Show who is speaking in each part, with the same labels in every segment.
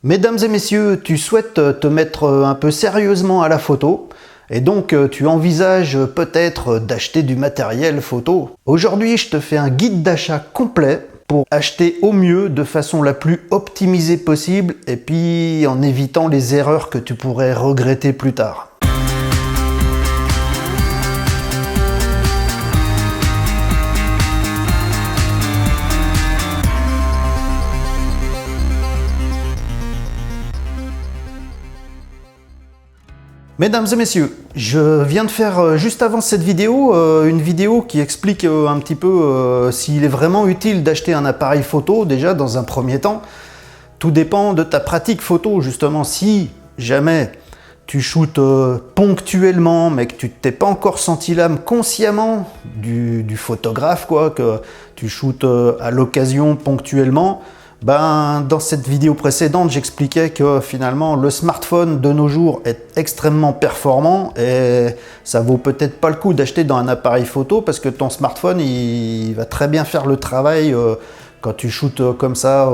Speaker 1: Mesdames et messieurs, tu souhaites te mettre un peu sérieusement à la photo et donc tu envisages peut-être d'acheter du matériel photo. Aujourd'hui, je te fais un guide d'achat complet pour acheter au mieux de façon la plus optimisée possible et puis en évitant les erreurs que tu pourrais regretter plus tard. Mesdames et messieurs, je viens de faire juste avant cette vidéo une vidéo qui explique un petit peu s'il est vraiment utile d'acheter un appareil photo déjà dans un premier temps. Tout dépend de ta pratique photo justement. Si jamais tu shootes ponctuellement mais que tu t'es pas encore senti l'âme consciemment du photographe, quoi, que tu shootes à l'occasion ponctuellement, dans cette vidéo précédente, j'expliquais que finalement le smartphone de nos jours est extrêmement performant et ça vaut peut-être pas le coup d'acheter dans un appareil photo parce que ton smartphone il va très bien faire le travail quand tu shootes comme ça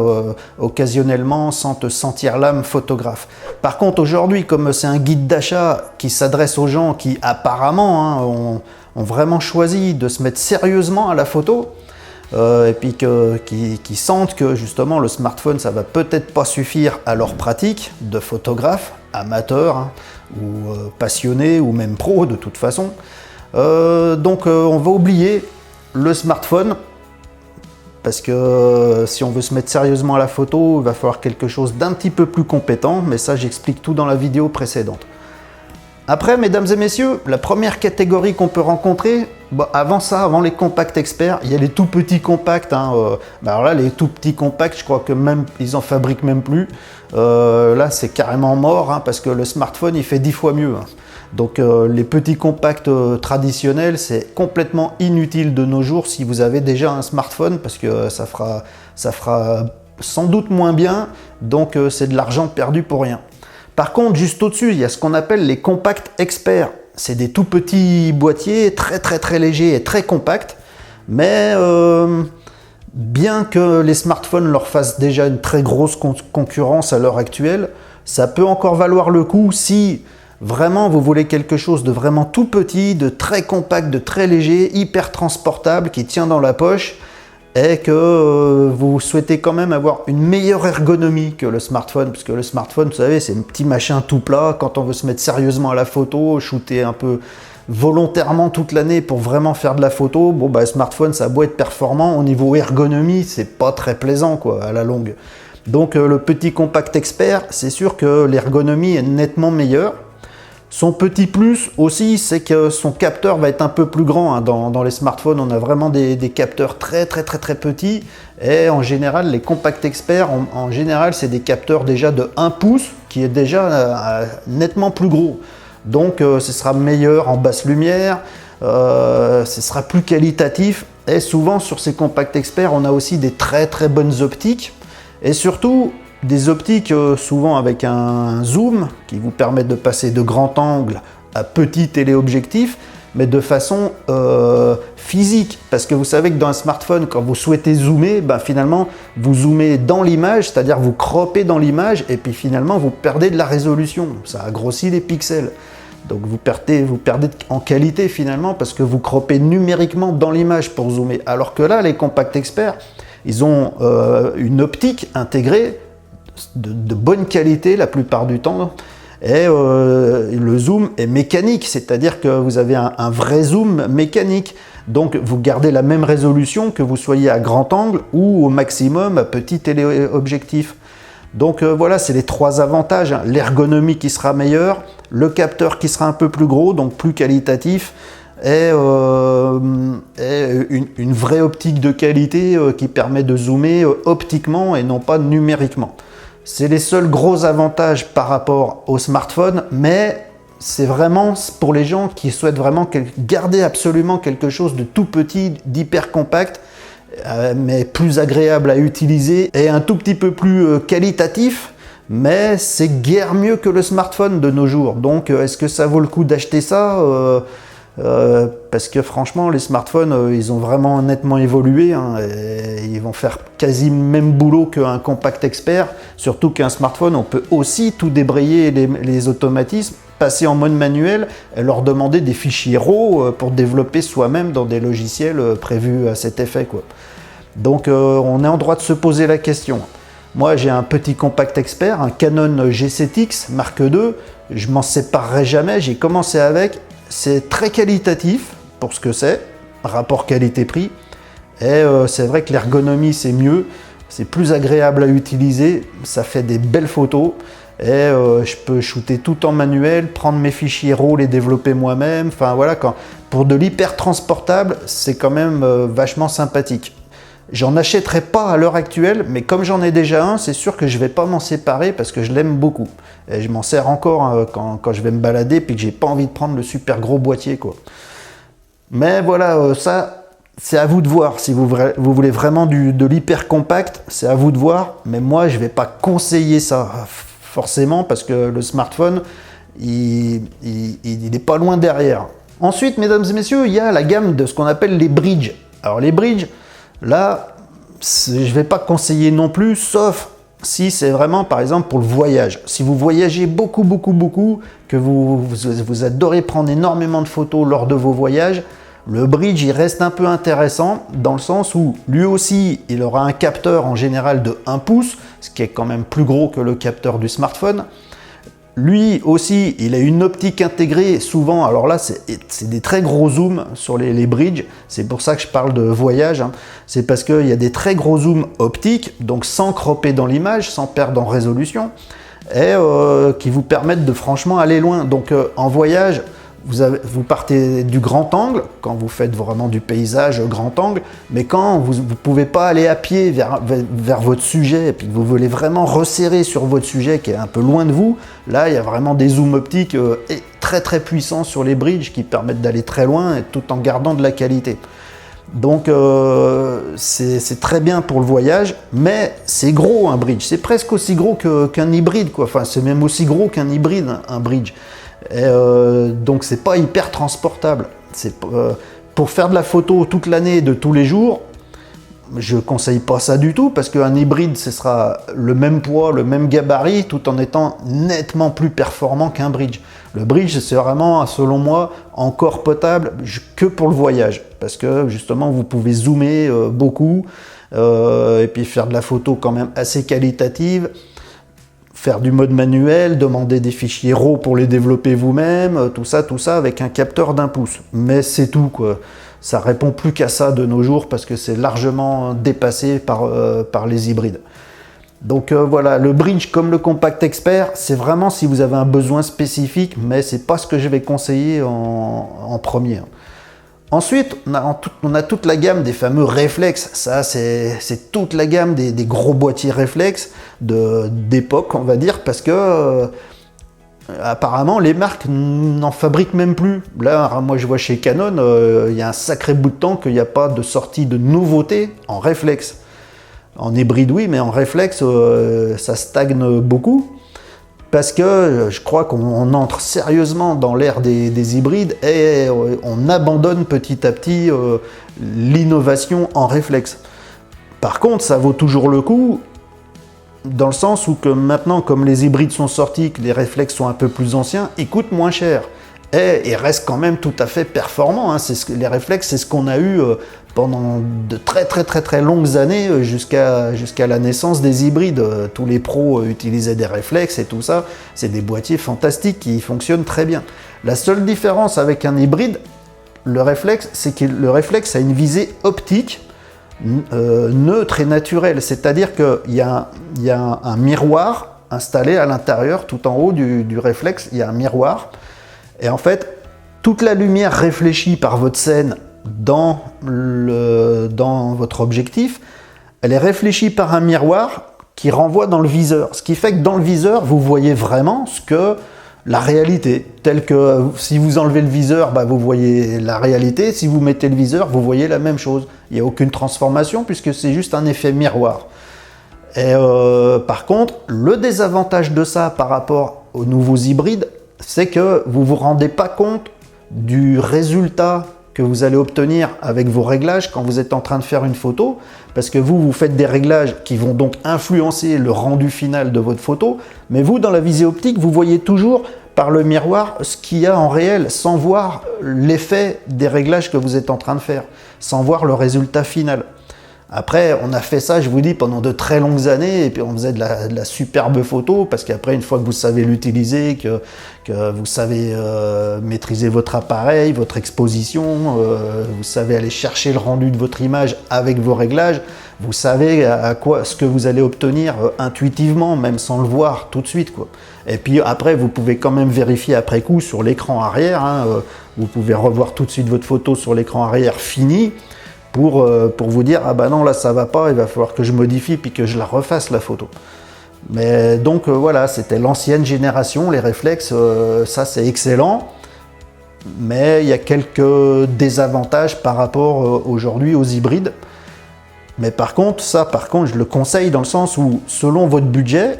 Speaker 1: occasionnellement sans te sentir l'âme photographe. Par contre aujourd'hui, comme c'est un guide d'achat qui s'adresse aux gens qui apparemment ont vraiment choisi de se mettre sérieusement à la photo, et puis qui sentent que justement le smartphone ça va peut-être pas suffire à leur pratique de photographe, amateur ou passionné ou même pro de toute façon. Donc on va oublier le smartphone parce que si on veut se mettre sérieusement à la photo, il va falloir quelque chose d'un petit peu plus compétent, mais ça j'explique tout dans la vidéo précédente. Après, mesdames et messieurs, la première catégorie qu'on peut rencontrer, avant les compacts experts, il y a les tout petits compacts. Alors là, les tout petits compacts, je crois que même ils en fabriquent même plus. Là, c'est carrément mort parce que le smartphone, il fait 10 fois mieux. Donc, les petits compacts traditionnels, c'est complètement inutile de nos jours si vous avez déjà un smartphone parce que ça fera sans doute moins bien. Donc, c'est de l'argent perdu pour rien. Par contre, juste au-dessus, il y a ce qu'on appelle les compacts experts. C'est des tout petits boîtiers, très légers et très compacts. Mais bien que les smartphones leur fassent déjà une très grosse concurrence à l'heure actuelle, ça peut encore valoir le coup si vraiment vous voulez quelque chose de vraiment tout petit, de très compact, de très léger, hyper transportable, qui tient dans la poche, et que vous souhaitez quand même avoir une meilleure ergonomie que le smartphone, parce que le smartphone, vous savez, c'est un petit machin tout plat. Quand on veut se mettre sérieusement à la photo, shooter un peu volontairement toute l'année pour vraiment faire de la photo, le smartphone, ça a beau être performant, au niveau ergonomie, c'est pas très plaisant, quoi, à la longue. Donc le petit compact expert, c'est sûr que l'ergonomie est nettement meilleure. Son petit plus aussi, c'est que son capteur va être un peu plus grand. Dans les smartphones, on a vraiment des capteurs très petits. Et en général, les compacts experts, en général, c'est des capteurs déjà de 1 pouce, qui est déjà nettement plus gros. Donc, ce sera meilleur en basse lumière, ce sera plus qualitatif. Et souvent, sur ces compacts experts, on a aussi des très bonnes optiques. Et surtout, des optiques souvent avec un zoom qui vous permet de passer de grand angle à petit téléobjectif, mais de façon physique. Parce que vous savez que dans un smartphone, quand vous souhaitez zoomer, finalement, vous zoomez dans l'image, c'est-à-dire vous croppez dans l'image, et puis finalement, vous perdez de la résolution. Ça grossit les pixels. Donc vous perdez en qualité finalement, parce que vous croppez numériquement dans l'image pour zoomer. Alors que là, les compacts experts, ils ont une optique intégrée, de bonne qualité la plupart du temps, et le zoom est mécanique, c'est-à-dire que vous avez un vrai zoom mécanique, donc vous gardez la même résolution que vous soyez à grand angle ou au maximum à petit téléobjectif. Donc voilà, c'est les trois avantages, l'ergonomie qui sera meilleure, le capteur qui sera un peu plus gros, donc plus qualitatif, et une vraie optique de qualité qui permet de zoomer optiquement et non pas numériquement. C'est les seuls gros avantages par rapport au smartphone, mais c'est vraiment pour les gens qui souhaitent vraiment garder absolument quelque chose de tout petit, d'hyper compact, mais plus agréable à utiliser et un tout petit peu plus qualitatif, mais c'est guère mieux que le smartphone de nos jours. Donc est-ce que ça vaut le coup d'acheter ça ? parce que franchement, les smartphones, ils ont vraiment nettement évolué, hein, et ils vont faire quasi le même boulot qu'un compact expert, surtout qu'un smartphone, on peut aussi tout débrayer les automatismes, passer en mode manuel et leur demander des fichiers RAW pour développer soi-même dans des logiciels prévus à cet effet, quoi. Donc on est en droit de se poser la question. Moi j'ai un petit compact expert, un Canon G7X Mark II, je m'en séparerai jamais, j'ai commencé avec, c'est très qualitatif pour ce que c'est, rapport qualité-prix, et c'est vrai que l'ergonomie c'est mieux, c'est plus agréable à utiliser, ça fait des belles photos, et je peux shooter tout en manuel, prendre mes fichiers RAW, les développer moi-même, enfin voilà, pour de l'hyper transportable, c'est quand même vachement sympathique. J'en achèterai pas à l'heure actuelle, mais comme j'en ai déjà un, c'est sûr que je vais pas m'en séparer parce que je l'aime beaucoup. Et je m'en sers encore quand je vais me balader puis que j'ai pas envie de prendre le super gros boîtier, quoi. Mais voilà, ça, c'est à vous de voir. Si vous voulez vraiment de l'hyper compact, c'est à vous de voir. Mais moi, je vais pas conseiller ça forcément parce que le smartphone, il est pas loin derrière. Ensuite, mesdames et messieurs, il y a la gamme de ce qu'on appelle les bridges. Alors les bridges, là, je ne vais pas conseiller non plus, sauf si c'est vraiment, par exemple, pour le voyage. Si vous voyagez beaucoup, que vous adorez prendre énormément de photos lors de vos voyages, le bridge, il reste un peu intéressant dans le sens où, lui aussi, il aura un capteur en général de 1 pouce, ce qui est quand même plus gros que le capteur du smartphone. Lui aussi, il a une optique intégrée, souvent, alors là, c'est des très gros zooms sur les bridges, c'est pour ça que je parle de voyage, hein. C'est parce qu'il y a des très gros zooms optiques, donc sans cropper dans l'image, sans perdre en résolution, et qui vous permettent de franchement aller loin. Donc en voyage, vous partez du grand angle, quand vous faites vraiment du paysage grand angle, mais quand vous ne pouvez pas aller à pied vers votre sujet, et puis que vous voulez vraiment resserrer sur votre sujet qui est un peu loin de vous, là il y a vraiment des zooms optiques très puissants sur les bridges qui permettent d'aller très loin et tout en gardant de la qualité. Donc c'est très bien pour le voyage, mais c'est gros un bridge, c'est presque aussi gros qu'un hybride, quoi. Enfin c'est même aussi gros qu'un hybride, un bridge. Et donc c'est pas hyper transportable. Pour faire de la photo toute l'année de tous les jours, je conseille pas ça du tout parce qu'un hybride ce sera le même poids, le même gabarit tout en étant nettement plus performant qu'un bridge. Le bridge c'est vraiment, selon moi, encore potable que pour le voyage parce que justement vous pouvez zoomer beaucoup et puis faire de la photo quand même assez qualitative. Faire du mode manuel, demander des fichiers RAW pour les développer vous-même, tout ça avec un capteur d'1 pouce. Mais c'est tout, quoi. Ça répond plus qu'à ça de nos jours parce que c'est largement dépassé par les hybrides. Donc voilà, le bridge comme le compact expert, c'est vraiment si vous avez un besoin spécifique, mais c'est pas ce que je vais conseiller en premier. Ensuite, on a toute la gamme des fameux réflexes. Ça, c'est toute la gamme des gros boîtiers réflexes d'époque, on va dire, parce que apparemment, les marques n'en fabriquent même plus. Là, moi, je vois chez Canon, il y a un sacré bout de temps qu'il n'y a pas de sortie de nouveauté en réflexe. En hybride, oui, mais en réflexe, ça stagne beaucoup. Parce que je crois qu'on entre sérieusement dans l'ère des hybrides et on abandonne petit à petit l'innovation en réflexe. Par contre, ça vaut toujours le coup, dans le sens où que maintenant, comme les hybrides sont sortis, que les réflexes sont un peu plus anciens, ils coûtent moins cher. Et ils restent quand même tout à fait performants, hein. Les réflexes, c'est ce qu'on a eu pendant de très longues années jusqu'à la naissance des hybrides. Tous les pros utilisaient des réflexes et tout ça. C'est des boîtiers fantastiques qui fonctionnent très bien. La seule différence avec un hybride, le réflexe, c'est que le réflexe a une visée optique neutre et naturelle. C'est-à-dire qu'il y a un miroir installé à l'intérieur, tout en haut du réflexe, il y a un miroir. Et en fait, toute la lumière réfléchie par votre scène dans votre objectif, elle est réfléchie par un miroir qui renvoie dans le viseur. Ce qui fait que dans le viseur, vous voyez vraiment la réalité. Telle que si vous enlevez le viseur, vous voyez la réalité. Si vous mettez le viseur, vous voyez la même chose. Il n'y a aucune transformation puisque c'est juste un effet miroir. Et par contre, le désavantage de ça par rapport aux nouveaux hybrides, c'est que vous ne vous rendez pas compte du résultat que vous allez obtenir avec vos réglages quand vous êtes en train de faire une photo, parce que vous faites des réglages qui vont donc influencer le rendu final de votre photo, mais vous, dans la visée optique, vous voyez toujours par le miroir ce qu'il y a en réel, sans voir l'effet des réglages que vous êtes en train de faire, sans voir le résultat final. Après, on a fait ça, je vous dis, pendant de très longues années, et puis on faisait de la superbe photo, parce qu'après, une fois que vous savez l'utiliser, que vous savez maîtriser votre appareil, votre exposition, vous savez aller chercher le rendu de votre image avec vos réglages, vous savez ce que vous allez obtenir intuitivement, même sans le voir tout de suite, quoi. Et puis après, vous pouvez quand même vérifier après coup sur l'écran arrière, hein, vous pouvez revoir tout de suite votre photo sur l'écran arrière fini, pour vous dire, ah bah non, là ça va pas, il va falloir que je modifie puis que je la refasse la photo. Mais donc voilà, c'était l'ancienne génération, les réflexes, ça c'est excellent, mais il y a quelques désavantages par rapport aujourd'hui aux hybrides. Mais par contre, je le conseille dans le sens où, selon votre budget,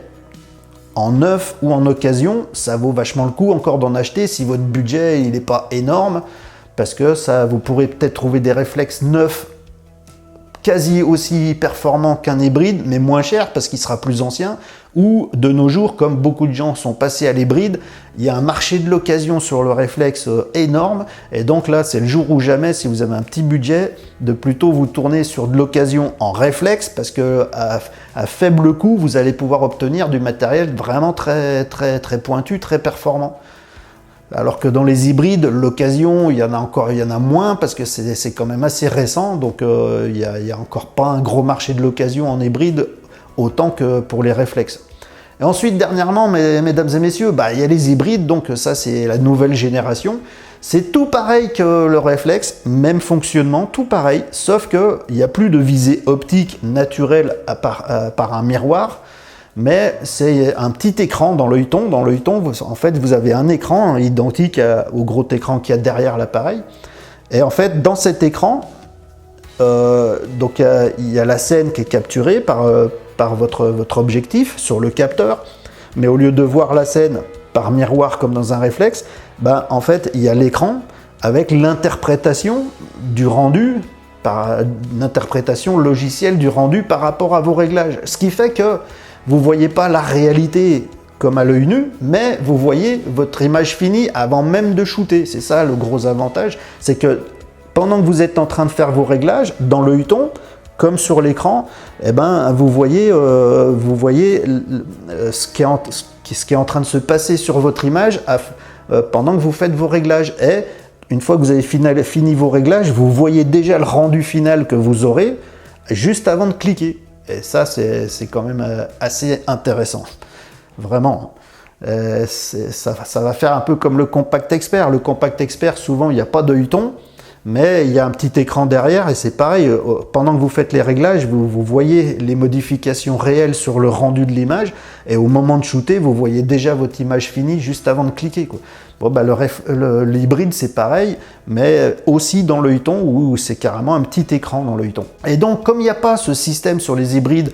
Speaker 1: en neuf ou en occasion, ça vaut vachement le coup encore d'en acheter si votre budget il n'est pas énorme, parce que ça, vous pourrez peut-être trouver des réflexes neufs quasi aussi performants qu'un hybride, mais moins cher parce qu'il sera plus ancien, ou de nos jours, comme beaucoup de gens sont passés à l'hybride, il y a un marché de l'occasion sur le réflexe énorme, et donc là c'est le jour ou jamais, si vous avez un petit budget, de plutôt vous tourner sur de l'occasion en réflexe, parce que à faible coût, vous allez pouvoir obtenir du matériel vraiment très pointu, très performant. Alors que dans les hybrides, l'occasion, il y en a moins parce que c'est quand même assez récent, donc il n'y a encore pas un gros marché de l'occasion en hybride autant que pour les réflexes. Et ensuite, dernièrement, mesdames et messieurs, il y a les hybrides, donc ça c'est la nouvelle génération. C'est tout pareil que le réflexe, même fonctionnement, tout pareil, sauf qu'il n'y a plus de visée optique naturelle par un miroir, mais c'est un petit écran dans l'œilleton. Dans l'œilleton, en fait, vous avez un écran identique au gros écran qu'il y a derrière l'appareil. Et en fait, dans cet écran, donc il y a la scène qui est capturée par votre objectif sur le capteur, mais au lieu de voir la scène par miroir comme dans un réflexe, en fait, il y a l'écran avec l'interprétation du rendu, une interprétation logicielle du rendu par rapport à vos réglages. Ce qui fait que vous ne voyez pas la réalité comme à l'œil nu, mais vous voyez votre image finie avant même de shooter. C'est ça le gros avantage, c'est que pendant que vous êtes en train de faire vos réglages, dans l'œilleton, comme sur l'écran, vous voyez ce qui est en train de se passer sur votre image pendant que vous faites vos réglages. Et une fois que vous avez fini vos réglages, vous voyez déjà le rendu final que vous aurez juste avant de cliquer. Et ça, c'est quand même assez intéressant. Vraiment. Ça va faire un peu comme le Compact Expert. Le Compact Expert, souvent, il n'y a pas d'œilleton, mais il y a un petit écran derrière et c'est pareil. Pendant que vous faites les réglages, vous voyez les modifications réelles sur le rendu de l'image et au moment de shooter, vous voyez déjà votre image finie juste avant de cliquer, quoi. Bon, l'hybride, c'est pareil, mais aussi dans l'œilleton où c'est carrément un petit écran dans l'œilleton. Et donc, comme il n'y a pas ce système sur les hybrides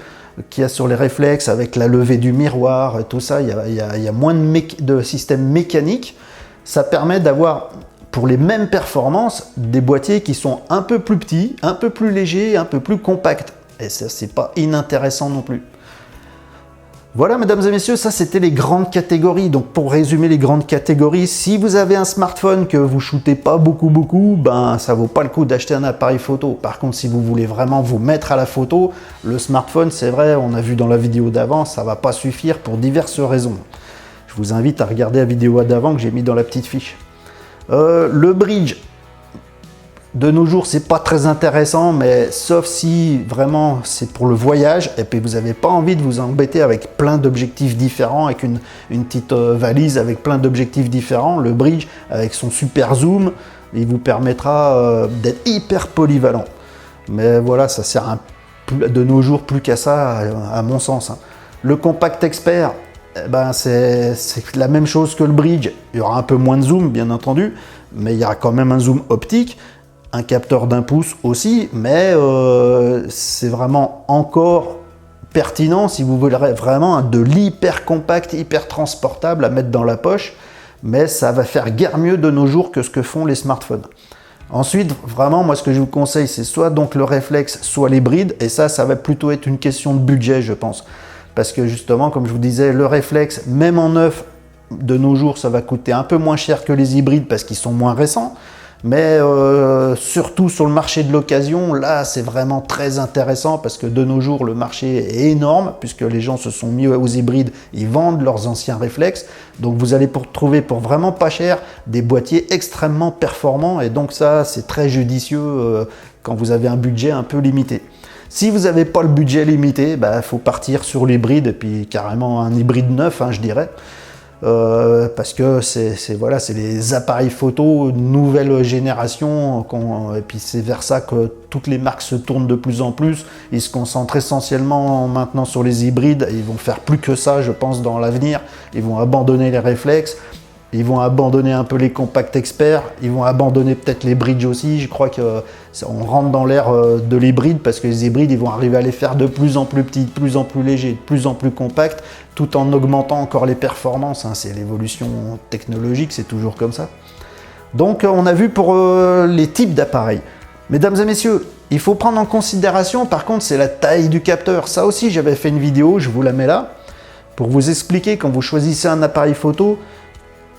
Speaker 1: qu'il y a sur les réflexes avec la levée du miroir, tout ça, il y a moins de système mécanique, ça permet d'avoir, pour les mêmes performances, des boîtiers qui sont un peu plus petits, un peu plus légers, un peu plus compacts. Et ça, c'est pas inintéressant non plus. Voilà, mesdames et messieurs, ça c'était les grandes catégories. Donc pour résumer les grandes catégories, si vous avez un smartphone que vous shootez pas beaucoup, ça vaut pas le coup d'acheter un appareil photo. Par contre, si vous voulez vraiment vous mettre à la photo, le smartphone, c'est vrai, on a vu dans la vidéo d'avant, ça va pas suffire pour diverses raisons. Je vous invite à regarder la vidéo d'avant que j'ai mis dans la petite fiche. Le bridge, de nos jours, c'est pas très intéressant, mais sauf si vraiment c'est pour le voyage et puis vous n'avez pas envie de vous embêter avec plein d'objectifs différents, avec une petite valise avec plein d'objectifs différents, le bridge avec son super zoom, il vous permettra d'être hyper polyvalent. Mais voilà, ça sert de nos jours plus qu'à ça, à mon sens. Le Compact Expert, c'est la même chose que le bridge. Il y aura un peu moins de zoom, bien entendu, mais il y aura quand même un zoom optique. Un capteur d'1 pouce aussi, mais c'est vraiment encore pertinent si vous voulez vraiment de l'hyper compact, hyper transportable à mettre dans la poche, mais ça va faire guère mieux de nos jours que ce que font les smartphones. Ensuite, vraiment, moi, ce que je vous conseille, c'est soit donc le réflexe, soit l'hybride. Et ça va plutôt être une question de budget, je pense. Parce que justement, comme je vous disais, le réflexe, même en neuf, de nos jours, ça va coûter un peu moins cher que les hybrides parce qu'ils sont moins récents. Mais surtout sur le marché de l'occasion, là, c'est vraiment très intéressant parce que de nos jours, le marché est énorme puisque les gens se sont mis aux hybrides, ils vendent leurs anciens réflexes. Donc, vous allez trouver pour vraiment pas cher des boîtiers extrêmement performants et donc ça, c'est très judicieux quand vous avez un budget un peu limité. Si vous n'avez pas le budget limité, il faut partir sur l'hybride et puis carrément un hybride neuf, je dirais. Parce que c'est les appareils photo nouvelle génération et puis c'est vers ça que toutes les marques se tournent de plus en plus. Ils se concentrent essentiellement maintenant sur les hybrides, ils vont faire plus que ça je pense dans l'avenir. Ils vont abandonner les réflexes, ils vont abandonner un peu les compacts experts, ils vont abandonner peut-être les bridges aussi. Je crois qu'on rentre dans l'ère de l'hybride parce que les hybrides ils vont arriver à les faire de plus en plus petits, de plus en plus légers, de plus en plus compacts, tout en augmentant encore les performances. C'est l'évolution technologique, c'est toujours comme ça. Donc on a vu pour les types d'appareils. Mesdames et messieurs, il faut prendre en considération par contre c'est la taille du capteur. Ça aussi j'avais fait une vidéo, je vous la mets là, pour vous expliquer quand vous choisissez un appareil photo,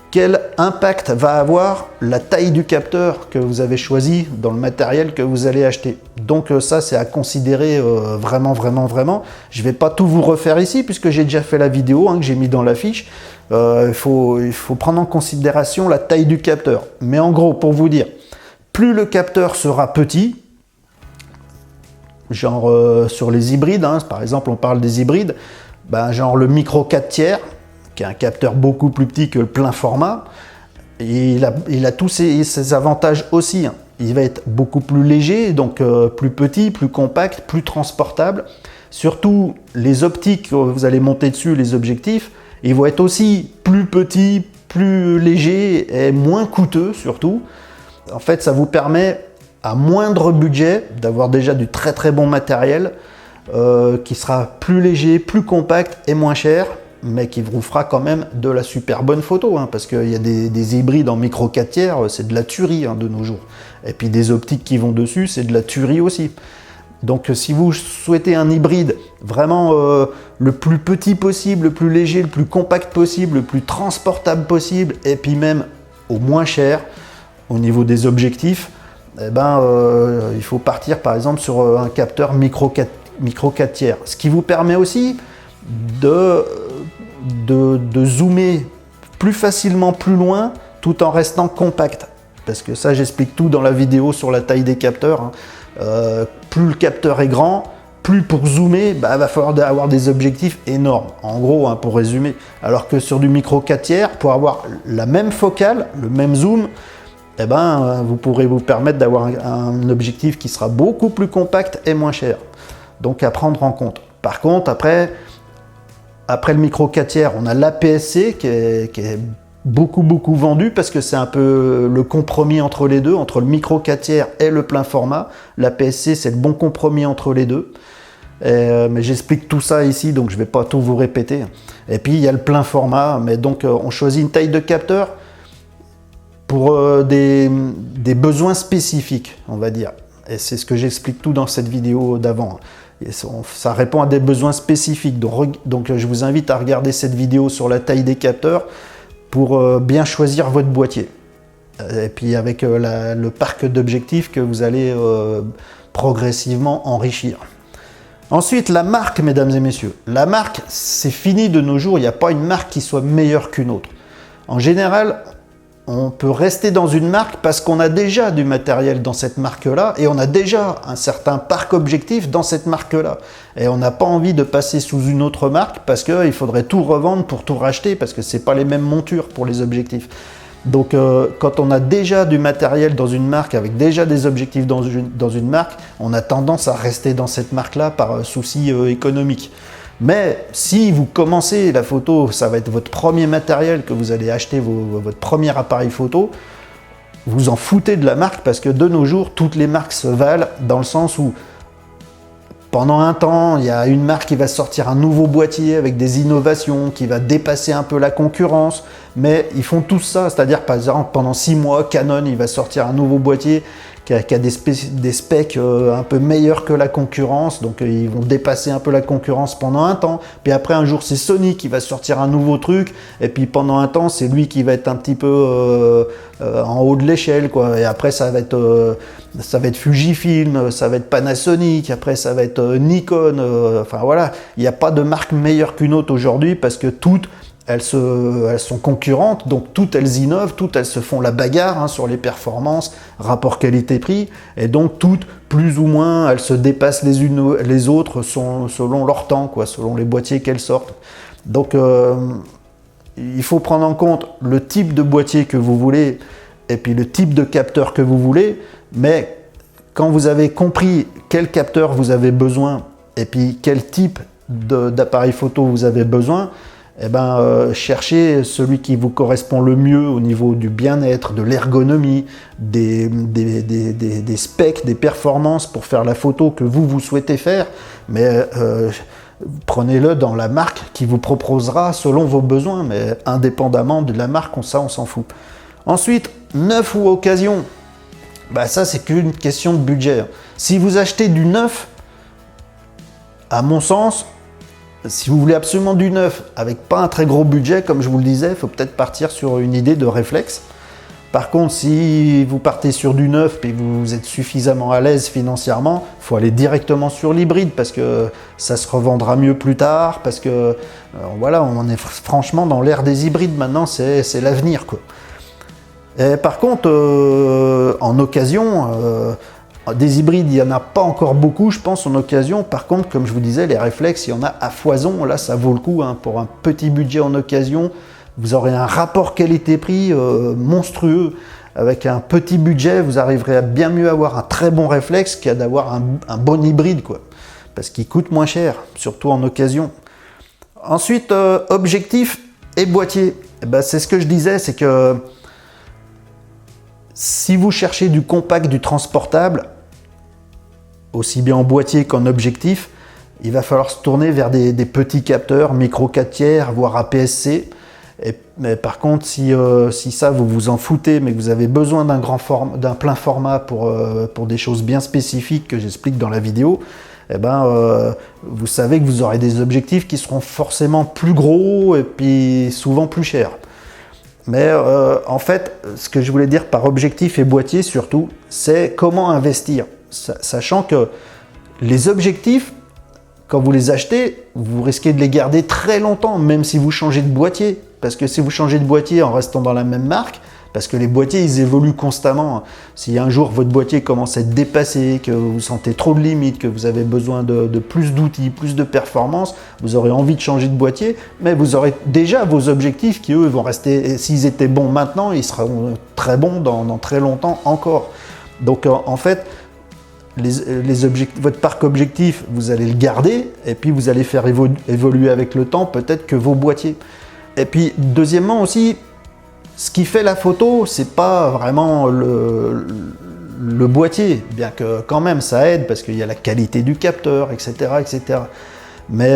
Speaker 1: quel impact va avoir la taille du capteur que vous avez choisi dans le matériel que vous allez acheter. Donc ça, c'est à considérer vraiment. Je ne vais pas tout vous refaire ici puisque j'ai déjà fait la vidéo que j'ai mis dans la fiche. Il faut prendre en considération la taille du capteur. Mais en gros, pour vous dire, plus le capteur sera petit, genre sur les hybrides, par exemple on parle des hybrides, genre le micro 4 tiers, qui est un capteur beaucoup plus petit que le plein format. Et il a tous ses avantages aussi. Il va être beaucoup plus léger, donc plus petit, plus compact, plus transportable. Surtout, les optiques que vous allez monter dessus, les objectifs, ils vont être aussi plus petits, plus légers et moins coûteux surtout. En fait, ça vous permet, à moindre budget, d'avoir déjà du très bon matériel qui sera plus léger, plus compact et moins cher, mais qui vous fera quand même de la super bonne photo, parce qu'il y a des hybrides en micro 4 tiers, c'est de la tuerie de nos jours. Et puis des optiques qui vont dessus, c'est de la tuerie aussi. Donc si vous souhaitez un hybride vraiment le plus petit possible, le plus léger, le plus compact possible, le plus transportable possible, et puis même au moins cher au niveau des objectifs, il faut partir par exemple sur un capteur micro 4 tiers. Ce qui vous permet aussi de zoomer plus facilement plus loin tout en restant compact. Parce que ça, j'explique tout dans la vidéo sur la taille des capteurs. Plus le capteur est grand, plus pour zoomer, va falloir avoir des objectifs énormes. En gros, pour résumer. Alors que sur du micro 4 tiers, pour avoir la même focale, le même zoom, vous pourrez vous permettre d'avoir un objectif qui sera beaucoup plus compact et moins cher. Donc à prendre en compte. Par contre, après le micro 4 tiers, on a l'APS-C qui est beaucoup vendu parce que c'est un peu le compromis entre les deux, entre le micro 4 tiers et le plein format. L'APS-C, c'est le bon compromis entre les deux. Mais j'explique tout ça ici, donc je ne vais pas tout vous répéter. Et puis il y a le plein format, mais donc on choisit une taille de capteur pour des besoins spécifiques, on va dire. Et c'est ce que j'explique tout dans cette vidéo d'avant. Et ça répond à des besoins spécifiques. Donc je vous invite à regarder cette vidéo sur la taille des capteurs pour bien choisir votre boîtier. Et puis avec le parc d'objectifs que vous allez progressivement enrichir. Ensuite, la marque, mesdames et messieurs. La marque, c'est fini de nos jours. Il n'y a pas une marque qui soit meilleure qu'une autre. En général, on peut rester dans une marque parce qu'on a déjà du matériel dans cette marque-là et on a déjà un certain parc objectif dans cette marque-là. Et on n'a pas envie de passer sous une autre marque parce qu'il faudrait tout revendre pour tout racheter parce que ce n'est pas les mêmes montures pour les objectifs. Donc quand on a déjà du matériel dans une marque avec déjà des objectifs dans une marque, on a tendance à rester dans cette marque-là par souci économique. Mais si vous commencez la photo, ça va être votre premier matériel que vous allez acheter, votre premier appareil photo, vous en foutez de la marque parce que de nos jours, toutes les marques se valent dans le sens où pendant un temps, il y a une marque qui va sortir un nouveau boîtier avec des innovations, qui va dépasser un peu la concurrence, mais ils font tout ça, c'est-à-dire par exemple pendant 6 mois, Canon il va sortir un nouveau boîtier qui a des specs un peu meilleurs que la concurrence, donc ils vont dépasser un peu la concurrence pendant un temps, puis après un jour c'est Sony qui va sortir un nouveau truc, et puis pendant un temps c'est lui qui va être un petit peu en haut de l'échelle, quoi. Et après ça va être Fujifilm, ça va être Panasonic, après ça va être Nikon, enfin voilà, il n'y a pas de marque meilleure qu'une autre aujourd'hui parce que toutes elles sont concurrentes, donc toutes elles innovent, toutes elles se font la bagarre hein, sur les performances, rapport qualité-prix, et donc toutes, plus ou moins, elles se dépassent les unes les autres selon leur temps, quoi, selon les boîtiers qu'elles sortent. Donc il faut prendre en compte le type de boîtier que vous voulez, et puis le type de capteur que vous voulez, mais quand vous avez compris quel capteur vous avez besoin, et puis quel type d'appareil photo vous avez besoin, eh ben, cherchez celui qui vous correspond le mieux au niveau du bien-être, de l'ergonomie, des specs, des performances pour faire la photo que vous souhaitez faire, mais prenez-le dans la marque qui vous proposera selon vos besoins, mais indépendamment de la marque, ça on s'en fout. Ensuite, neuf ou occasion, bah ça c'est qu'une question de budget. Si vous achetez du neuf, à mon sens, si vous voulez absolument du neuf avec pas un très gros budget, comme je vous le disais, il faut peut-être partir sur une idée de réflexe. Par contre, si vous partez sur du neuf et vous êtes suffisamment à l'aise financièrement, il faut aller directement sur l'hybride parce que ça se revendra mieux plus tard, parce que voilà, on est franchement dans l'ère des hybrides maintenant, c'est l'avenir, quoi. Et par contre, en occasion, des hybrides, il n'y en a pas encore beaucoup, je pense, en occasion. Par contre, comme je vous disais, les réflexes, il y en a à foison. Là, ça vaut le coup. Hein, pour un petit budget en occasion, vous aurez un rapport qualité-prix monstrueux. Avec un petit budget, vous arriverez à bien mieux avoir un très bon réflexe qu'à d'avoir un bon hybride, quoi. Parce qu'il coûte moins cher, surtout en occasion. Ensuite, objectif et boîtier. Eh ben, c'est ce que je disais, c'est que si vous cherchez du compact, du transportable, aussi bien en boîtier qu'en objectif, il va falloir se tourner vers des petits capteurs, micro 4 tiers, voire APS-C. Mais par contre, si ça vous vous en foutez, mais que vous avez besoin d'un plein format pour des choses bien spécifiques que j'explique dans la vidéo, eh ben, vous savez que vous aurez des objectifs qui seront forcément plus gros et puis souvent plus chers. Mais en fait, ce que je voulais dire par objectif et boîtier surtout, c'est comment investir. Sachant que les objectifs, quand vous les achetez, vous risquez de les garder très longtemps, même si vous changez de boîtier. Parce que si vous changez de boîtier en restant dans la même marque, parce que les boîtiers, ils évoluent constamment. Si un jour votre boîtier commence à être dépassé, que vous sentez trop de limites, que vous avez besoin de plus d'outils, plus de performance, vous aurez envie de changer de boîtier, mais vous aurez déjà vos objectifs qui, eux, vont rester, s'ils étaient bons maintenant, ils seront très bons dans très longtemps encore. Donc, en fait, votre parc objectif, vous allez le garder, et puis vous allez faire évoluer avec le temps peut-être que vos boîtiers. Et puis, deuxièmement aussi, ce qui fait la photo, c'est pas vraiment le boîtier, bien que quand même ça aide parce qu'il y a la qualité du capteur, etc. etc. Mais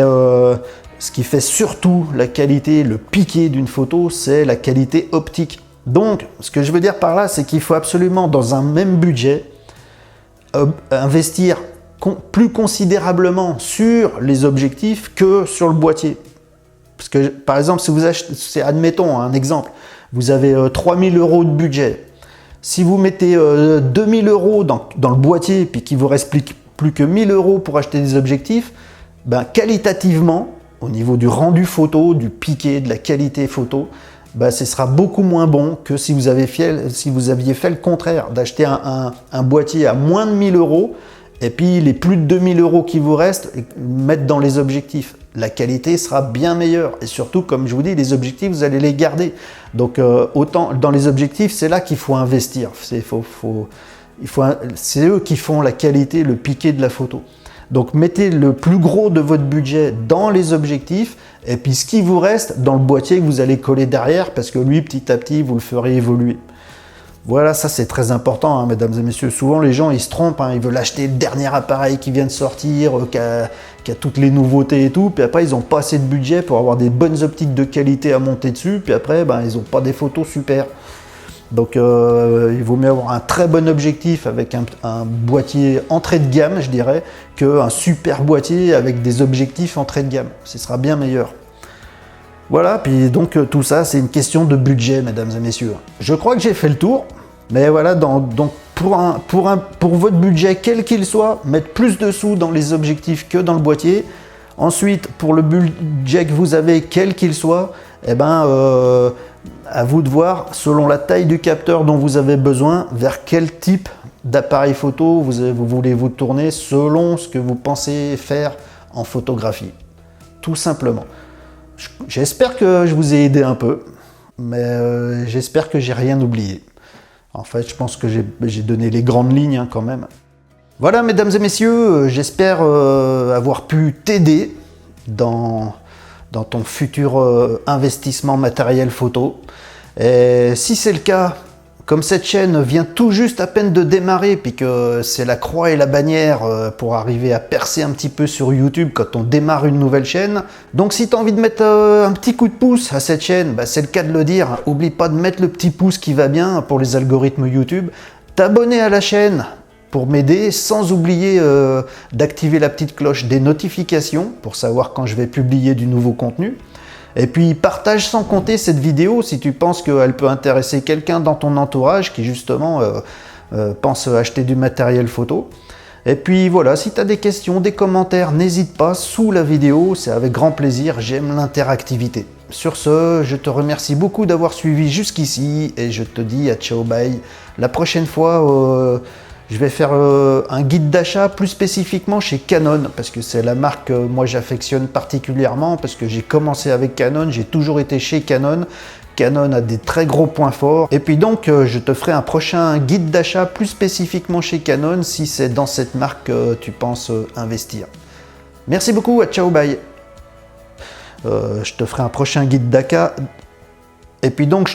Speaker 1: ce qui fait surtout la qualité, le piqué d'une photo, c'est la qualité optique. Donc, ce que je veux dire par là, c'est qu'il faut absolument, dans un même budget, investir plus considérablement sur les objectifs que sur le boîtier. Parce que, par exemple, si vous achetez, admettons un exemple, vous avez 3000 € de budget. Si vous mettez 2000 € dans le boîtier, puis qu'il vous reste plus que 1000 € pour acheter des objectifs, ben, qualitativement, au niveau du rendu photo, du piqué, de la qualité photo, ben, ce sera beaucoup moins bon que si vous aviez fait le contraire, d'acheter un boîtier à moins de 1000 € et puis les plus de 2000 € qui vous restent, mettre dans les objectifs. La qualité sera bien meilleure. Et surtout, comme je vous dis, les objectifs, vous allez les garder. Donc, autant dans les objectifs, c'est là qu'il faut investir. C'est eux qui font la qualité, le piqué de la photo. Donc, mettez le plus gros de votre budget dans les objectifs. Et puis, ce qui vous reste dans le boîtier que vous allez coller derrière, parce que lui, petit à petit, vous le ferez évoluer. Voilà, ça c'est très important, hein, mesdames et messieurs. Souvent les gens ils se trompent, hein, ils veulent acheter le dernier appareil qui vient de sortir, qui a toutes les nouveautés et tout, puis après ils n'ont pas assez de budget pour avoir des bonnes optiques de qualité à monter dessus, puis après ils n'ont pas des photos super. Donc il vaut mieux avoir un très bon objectif avec un boîtier entrée de gamme, je dirais, qu'un super boîtier avec des objectifs entrée de gamme. Ce sera bien meilleur. Voilà, puis donc tout ça, c'est une question de budget, mesdames et messieurs. Je crois que j'ai fait le tour, mais voilà, donc pour votre budget, quel qu'il soit, mettre plus de sous dans les objectifs que dans le boîtier. Ensuite, pour le budget que vous avez, quel qu'il soit, à vous de voir, selon la taille du capteur dont vous avez besoin, vers quel type d'appareil photo vous voulez vous tourner, selon ce que vous pensez faire en photographie. Tout simplement. J'espère que je vous ai aidé un peu, mais j'espère que j'ai rien oublié. En fait, je pense que j'ai donné les grandes lignes hein, quand même. Voilà, mesdames et messieurs, j'espère avoir pu t'aider dans ton futur investissement matériel photo. Et si c'est le cas, comme cette chaîne vient tout juste à peine de démarrer, puis que c'est la croix et la bannière pour arriver à percer un petit peu sur YouTube quand on démarre une nouvelle chaîne. Donc si tu as envie de mettre un petit coup de pouce à cette chaîne, c'est le cas de le dire. Oublie pas de mettre le petit pouce qui va bien pour les algorithmes YouTube. T'abonner à la chaîne pour m'aider, sans oublier d'activer la petite cloche des notifications pour savoir quand je vais publier du nouveau contenu. Et puis partage sans compter cette vidéo si tu penses qu'elle peut intéresser quelqu'un dans ton entourage qui justement pense acheter du matériel photo. Et puis voilà, si tu as des questions, des commentaires, n'hésite pas sous la vidéo, c'est avec grand plaisir, j'aime l'interactivité. Sur ce, je te remercie beaucoup d'avoir suivi jusqu'ici et je te dis à ciao bye. La prochaine fois, je vais faire un guide d'achat plus spécifiquement chez Canon parce que c'est la marque que moi j'affectionne particulièrement parce que j'ai commencé avec Canon, j'ai toujours été chez Canon. Canon a des très gros points forts. Et puis donc, je te ferai un prochain guide d'achat plus spécifiquement chez Canon si c'est dans cette marque que tu penses investir. Merci beaucoup, à ciao, bye. Je te ferai un prochain guide d'achat. Et puis donc,